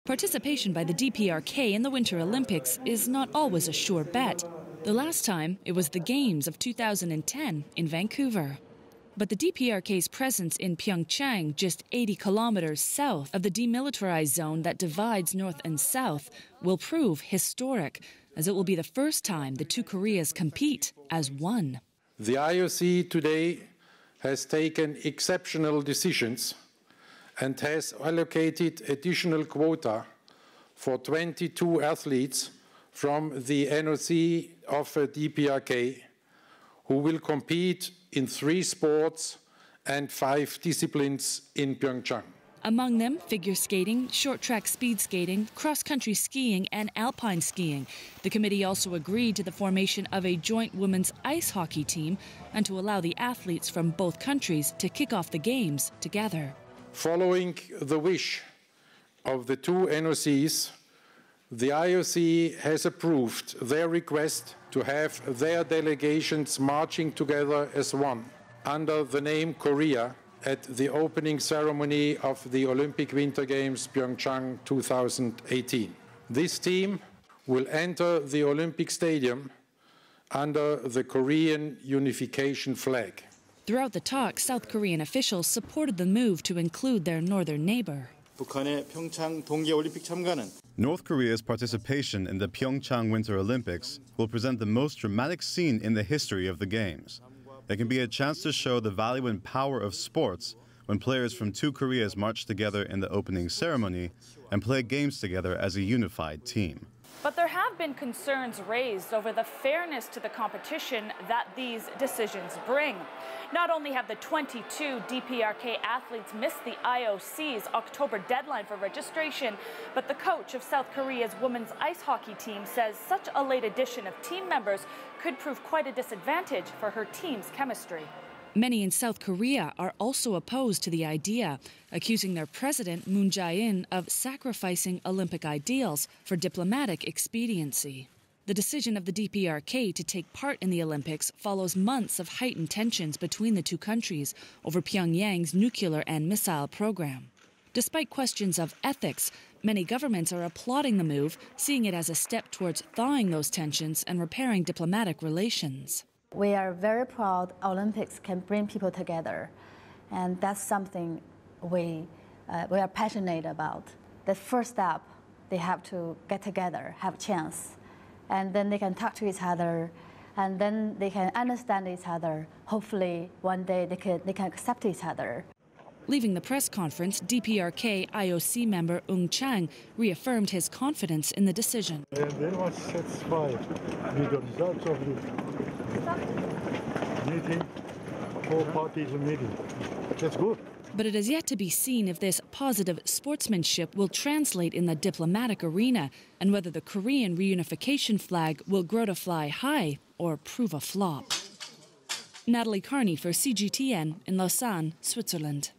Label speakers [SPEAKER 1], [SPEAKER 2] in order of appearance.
[SPEAKER 1] Participation by the DPRK in the Winter Olympics is not always a sure bet. The last time, it was the Games of 2010 in Vancouver. But the DPRK's presence in Pyongyang, just 80 kilometers south of the demilitarized zone that divides North and South, will prove historic, as it will be the first time the two Koreas compete as one.
[SPEAKER 2] The IOC today has taken exceptional decisions and has allocated additional quota for 22 athletes from the NOC of DPRK who will compete in 3 sports and 5 disciplines in Pyeongchang.
[SPEAKER 1] Among them, figure skating, short-track speed skating, cross-country skiing and alpine skiing. The committee also agreed to the formation of a joint women's ice hockey team and to allow the athletes from both countries to kick off the games together.
[SPEAKER 2] Following the wish of the 2 NOCs, the IOC has approved their request to have their delegations marching together as one under the name Korea at the opening ceremony of the Olympic Winter Games Pyeongchang 2018. This team will enter the Olympic Stadium under the Korean unification flag.
[SPEAKER 1] Throughout the talk, South Korean officials supported the move to include their northern neighbor.
[SPEAKER 3] North Korea's participation in the Pyeongchang Winter Olympics will present the most dramatic scene in the history of the Games. It can be a chance to show the value and power of sports when players from 2 Koreas march together in the opening ceremony and play games together as a unified team.
[SPEAKER 4] But there have been concerns raised over the fairness to the competition that these decisions bring. Not only have the 22 DPRK athletes missed the IOC's October deadline for registration, but the coach of South Korea's women's ice hockey team says such a late addition of team members could prove quite a disadvantage for her team's chemistry.
[SPEAKER 1] Many in South Korea are also opposed to the idea, accusing their president, Moon Jae-in, of sacrificing Olympic ideals for diplomatic expediency. The decision of the DPRK to take part in the Olympics follows months of heightened tensions between the 2 countries over Pyongyang's nuclear and missile program. Despite questions of ethics, many governments are applauding the move, seeing it as a step towards thawing those tensions and repairing diplomatic relations.
[SPEAKER 5] We are very proud Olympics can bring people together, and that's something we are passionate about. The first step, they have to get together, have a chance, and then they can talk to each other, and then they can understand each other. Hopefully, one day they can accept each other.
[SPEAKER 1] Leaving the press conference, DPRK IOC member Eung Chang reaffirmed his confidence in the decision.
[SPEAKER 6] I am very much satisfied with the results of the meeting, 4 parties meeting. That's good.
[SPEAKER 1] But it is yet to be seen if this positive sportsmanship will translate in the diplomatic arena and whether the Korean reunification flag will grow to fly high or prove a flop. Natalie Carney for CGTN in Lausanne, Switzerland.